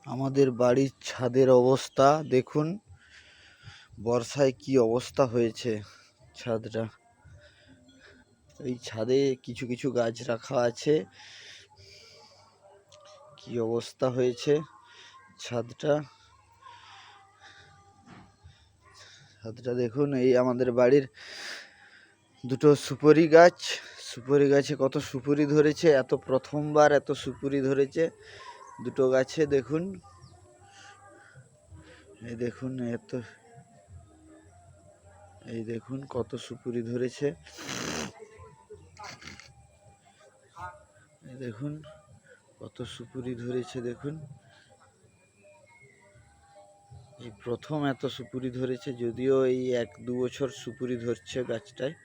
আমাদের বাড়ির ছাদের অবস্থা দেখুন, বর্ষায় কি অবস্থা হয়েছে ছাদটা। এই ছাদে কিছু কিছু গাছ রাখা আছে, কি অবস্থা হয়েছে ছাদটা। ছাদটা দেখুন। এই আমাদের বাড়ির দুটো সুপারি গাছ, সুপারি গাছে কত সুপুরি ধরেছে, এত প্রথমবার এত সুপুরি ধরেছে দুটো গাছে। দেখুন, এই দেখুন, এই দেখুন কত সুপুরি ধরেছে। এই দেখুন কত সুপুরি ধরেছে। দেখুন, এই প্রথম এত সুপুরি ধরেছে, যদিও এই 1-2 বছর সুপুরি ধরছে গাছটায়।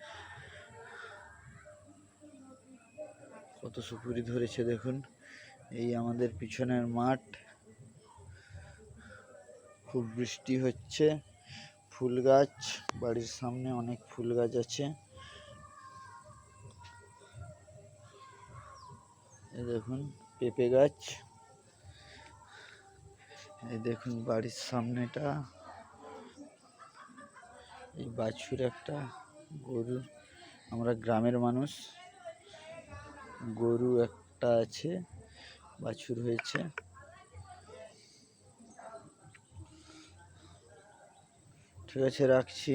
কত সুপুরি ধরেছে দেখুন। এই আমাদের পিছনের মাঠ, খুব বৃষ্টি হচ্ছে। ফুল গাছ, বাড়ির সামনে অনেক ফুল গাছ আছে। এই দেখুন পেঁপে গাছ। এই দেখুন বাড়ির সামনেটা। এই বাছুর একটা গরু, আমরা গ্রামের মানুষ, গরু একটা আছে, বাছুর হয়েছে। ঠিক আছে, রাখছি।